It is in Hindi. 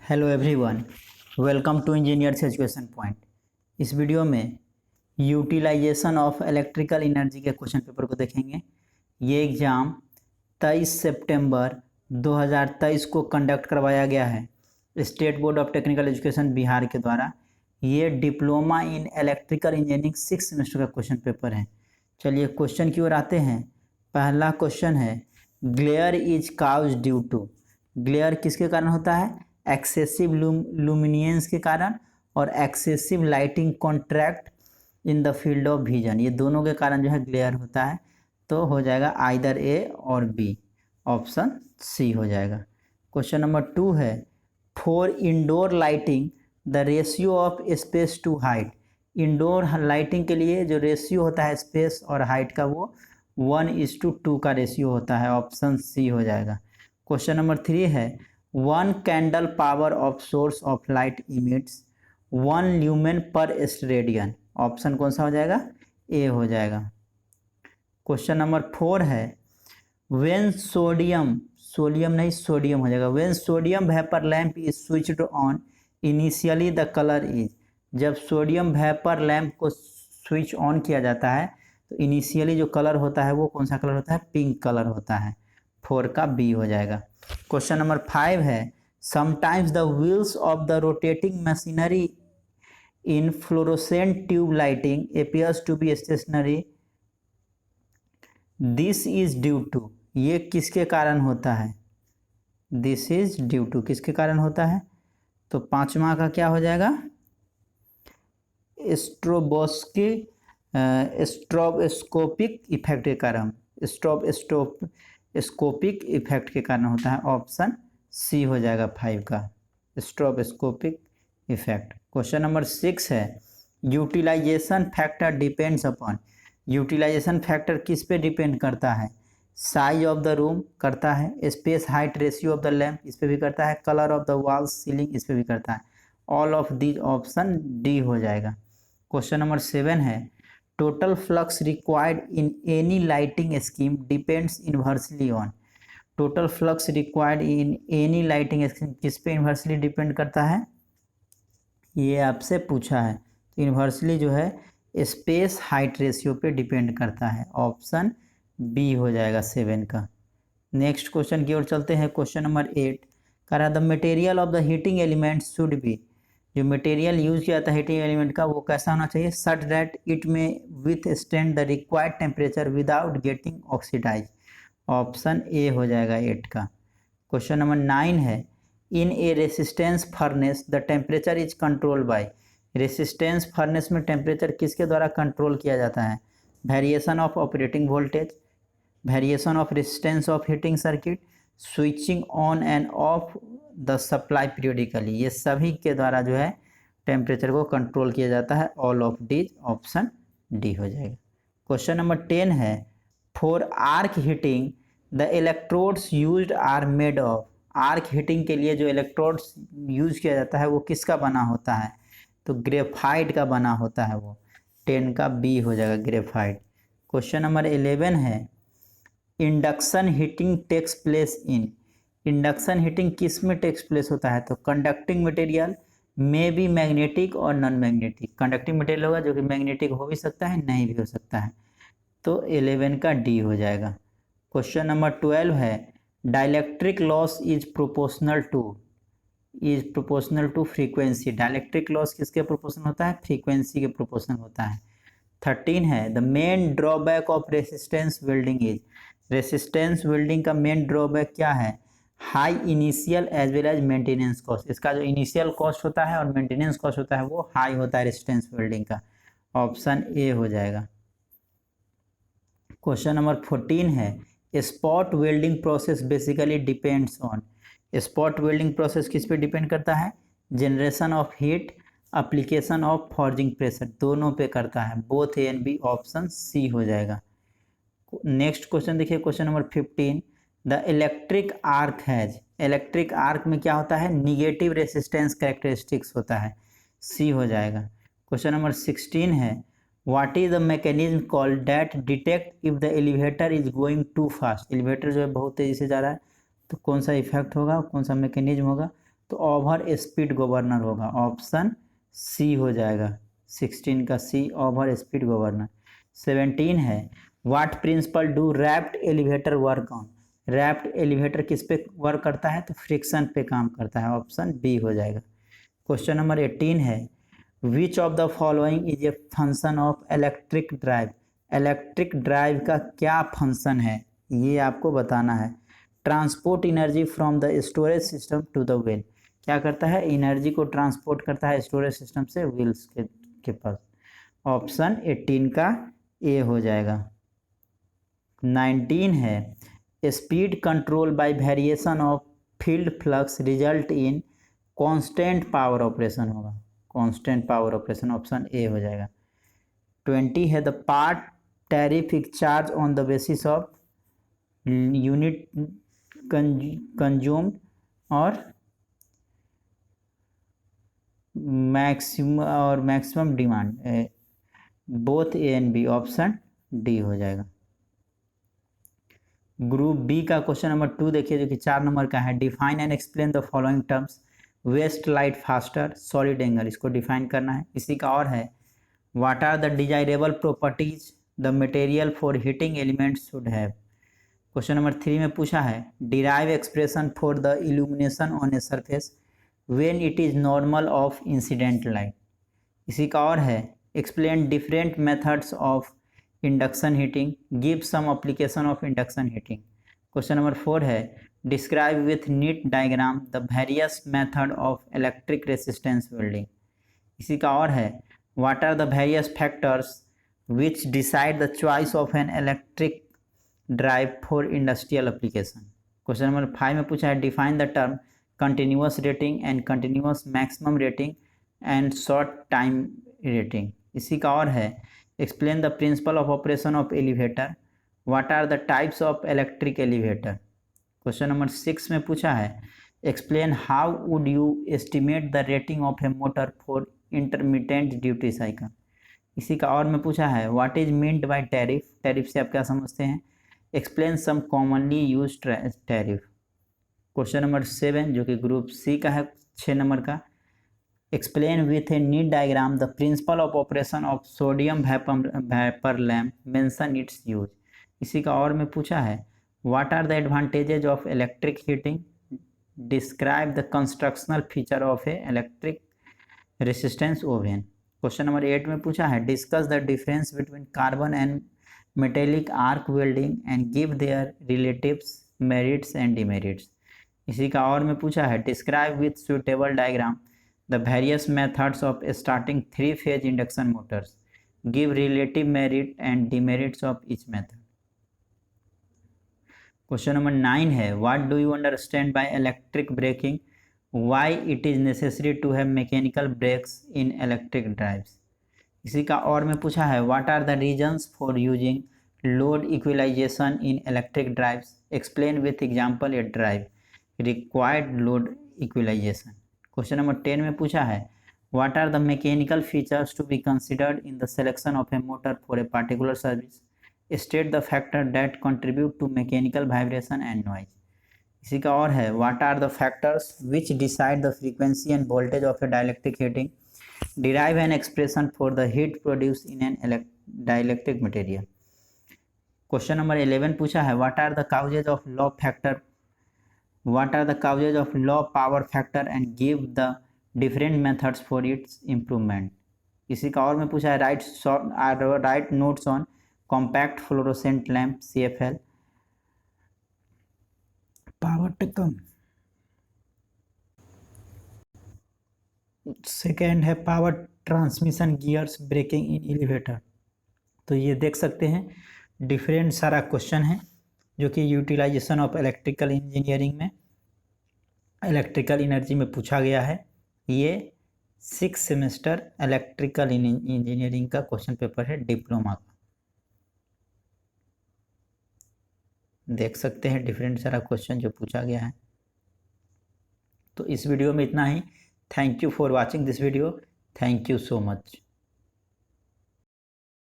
Hello everyone, welcome to engineers education point. इस वीडियो में यूटिलाइजेशन ऑफ इलेक्ट्रिकल एनर्जी के क्वेश्चन पेपर को देखेंगे। ये एग्ज़ाम 23 सितंबर 2023 को कंडक्ट करवाया गया है state board of technical education Bihar के द्वारा। ये diploma in electrical engineering 6 semester का क्वेश्चन पेपर है। चलिए क्वेश्चन की ओर आते हैं। पहला क्वेश्चन है, glare is cause due to. Glare किसके कारण होता है? एक्सेसिव लुमिनियंस के कारण और excessive lighting contract in the field of vision, ये दोनों के कारण जो है ग्लेयर होता है। तो हो जाएगा आइदर ए और बी, ऑप्शन सी हो जाएगा। क्वेश्चन नंबर 2 है, for indoor lighting the ratio of space to height. Indoor lighting के लिए जो रेशियो होता है स्पेस और हाइट का, वो 1:2 का रेशियो होता है, ऑप्शन सी हो जाएगा। क्वेश्चन नंबर 3 है, 1 candle power of source of light emits 1 lumen पर स्टेरेडियन, ऑप्शन कौन सा हो जाएगा? ए हो जाएगा। क्वेश्चन नंबर 4 है, व्हेन सोडियम हो जाएगा, when sodium vapour lamp is switched on initially the colour is. जब सोडियम वेपर लैंप को स्विच ऑन किया जाता है तो इनिशियली जो कलर होता है वो कौन सा कलर होता है? पिंक कलर होता है। 4 का बी हो जाएगा। क्वेश्चन नंबर 5 है, sometimes the wheels of the rotating machinery in fluorescent tube lighting appears to be stationary, this is due to. ये किसके कारण होता है? दिस इज ड्यू टू किसके कारण होता है? तो 5वां का क्या हो जाएगा? स्ट्रोबोस्कोपिक इफेक्ट के कारण, स्ट्रोबोस्कोपिक इफेक्ट के कारण होता है, ऑप्शन सी हो जाएगा 5 का, स्ट्रोबोस्कोपिक इफेक्ट। क्वेश्चन नंबर 6 है, utilisation factor depends upon. Utilisation factor किस पे डिपेंड करता है? साइज ऑफ द रूम करता है, space height ratio of the lamp इस पे भी करता है, colour of the wall ceiling इस पे भी करता है, all of these, option D हो जाएगा। क्वेश्चन नंबर 7 है, total flux required in any lighting scheme depends inversely on. Total flux required in any lighting scheme किस पे इन्वर्सली डिपेंड करता है? ये आपसे पूछा है। तो इन्वर्सली जो है स्पेस हाइट रेशियो पे डिपेंड करता है, ऑप्शन बी हो जाएगा 7 का। नेक्स्ट क्वेश्चन की ओर चलते हैं। क्वेश्चन नंबर 8 करा, the material of the heating element should be. जो मटेरियल यूज किया जाता है हीटिंग एलिमेंट का, वो कैसा होना चाहिए? Such that it may withstand the required temperature without getting oxidise, option A हो जाएगा 8 का। क्वेश्चन नंबर 9 है, in a resistance furnace the temperature is control by. Resistance furnace में टेम्परेचर किसके द्वारा कंट्रोल किया जाता है? Variation of operating voltage, variation of resistance of heating circuit, switching on and off the supply periodically, ये सभी के द्वारा जो है टेम्परेचर को कंट्रोल किया जाता है, all of these, option D हो जाएगा। क्वेश्चन नंबर 10 है, for arc heating the electrodes used are made of. Arc heating के लिए जो इलेक्ट्रोड्स यूज किया जाता है वो किसका बना होता है? तो ग्रेफाइट का बना होता है वो, 10 का बी हो जाएगा ग्रेफाइट। क्वेश्चन नंबर 11 है, induction heating takes place in. Induction heating किस में टेक्स प्लेस होता है? तो कंडक्टिंग मटेरियल में भी मैग्नेटिक और नॉन मैग्नेटिक। कंडक्टिंग मटेरियल होगा जो कि मैग्नेटिक हो भी सकता है, नहीं भी हो सकता है, तो 11 का डी हो जाएगा। क्वेश्चन नंबर 12 है, dielectric loss is proportional to frequency. Dielectric loss किसके प्रोपोर्शनल होता है? फ्रीक्वेंसी के प्रोपोर्शनल होता है। 13 है, the main drawback of resistance welding is. Resistance welding का मेन ड्रॉबैक क्या है? High initial as well as maintenance cost. इसका जो इनिशियल कॉस्ट होता है और मेंटेनेंस कॉस्ट होता है वो हाई होता है रेसिस्टेंस वेल्डिंग का, ऑप्शन ए हो जाएगा। क्वेश्चन नंबर 14 है, spot welding process basically depends on. Spot welding process किस पे डिपेंड करता है? Generation of heat, application of forging pressure, दोनों पे करता है, both A and B, option C हो जाएगा। नेक्स्ट क्वेश्चन देखिए, question number 15, the electric arc has. Electric arc में क्या होता है? निगेटिव रेसिस्टेंस कैरेक्टरिस्टिक्स होता है, सी हो जाएगा। क्वेश्चन नंबर 16 है, what is the mechanism called that detect if the elevator is going too fast. Elevator जो है बहुत तेजी से जा रहा है, तो कौन सा इफेक्ट होगा, कौन सा मैकेनिज्म होगा? तो ओवर स्पीड गवर्नर होगा, ऑप्शन सी हो जाएगा। 16 का सी, ओवर स्पीड गवर्नर। 17 है, what principle do wrapped elevator work on. Wrapped elevator किस पे वर्क करता है, तो फ्रिक्शन पे काम करता है, ऑप्शन बी हो जाएगा। क्वेश्चन नंबर 18 है, which of the following is a function of electric drive. Electric drive का क्या फंक्शन है, ये आपको बताना है। Transport energy from the storage system to the wheel, क्या करता है, एनर्जी को ट्रांसपोर्ट करता है स्टोरेज सिस्टम से व्हील्स के पास। ऑप्शन 18 का ए हो जाएगा। 19 है, speed control by variation of field flux result in constant power operation होगा, constant power operation, option A हो जाएगा। 20 है, the part tariff is charge on the basis of unit consume और maximum demand, both A and B, option D हो जाएगा। ग्रुप बी का क्वेश्चन नंबर 2 देखिए, जो कि 4 नंबर का है। Define and explain the following terms, waste light faster solid angle, इसको डिफाइन करना है। इसी का और है, what are the desirable properties the material for heating elements should have. Question number 3 में पूछा है, derive expression for the illumination on a surface when it is normal of incident light. इसी का और है, explain different methods of induction heating, give some application of induction heating. Question number 4 है, describe with neat diagram the various method of electric resistance welding. इसी का और है, what are the various factors which decide the choice of an electric drive for industrial application. Question number 5 में पूछा है, define the term continuous rating and continuous maximum rating and short time rating. इसी का और है, explain the principle of operation of elevator, what are the types of electric elevator. Question number 6 में पूछा है, explain how would you estimate the rating of a motor for intermittent duty cycle. इसी का और में पूछा है, what is meant by tariff, tariff से आप क्या समझते हैं। Explain some commonly use tariff. Question number 7 जो कि ग्रुप सी का है, 6 नंबर का, explain with a neat diagram the principle of operation of sodium vapour lamp, mention its use. इसी का और में पूछा है, what are the advantages of electric heating, describe the constructional feature of a electric resistance oven. Question number 8 में पूछा है, discuss the difference between carbon and metallic arc welding and give their relatives merits and demerits. इसी का और में पूछा है, describe with suitable diagram the various methods of starting 3 phase induction motors, give relative merit and demerits of each method. Question number 9 है, what do you understand by electric braking, why it is necessary to have mechanical brakes in electric drives. इसी का और में पूछा है, what are the reasons for using load equalisation in electric drives, explain with example a drive required load equalisation. Question number 10 में पूछा है, what are the mechanical features to be considered in the selection of a motor for a particular service, state the factor that contribute to mechanical vibration and noise. इसी का और है, what are the factors which decide the frequency and voltage of a dielectric heating, derive an expression for the heat produce in an dielectric material. Question number 11 पूछा है, what are the causes of law factor, what are the causes of low power factor and give the different methods for its improvement। इसी का और में पूछा है, write notes on compact fluorescent lamp CFL, power टेकम। सेकेंड है power transmission gears braking in elevator. तो ये देख सकते हैं डिफरेंट सारा क्वेश्चन है जो कि यूटिलाइजेशन ऑफ इलेक्ट्रिकल इंजीनियरिंग में इलेक्ट्रिकल एनर्जी में पूछा गया है। ये 6 सेमेस्टर इलेक्ट्रिकल इंजीनियरिंग का क्वेश्चन पेपर है डिप्लोमा का। देख सकते हैं डिफरेंट सारा क्वेश्चन जो पूछा गया है। तो इस वीडियो में इतना ही। Thank you for watching this video. Thank you so much.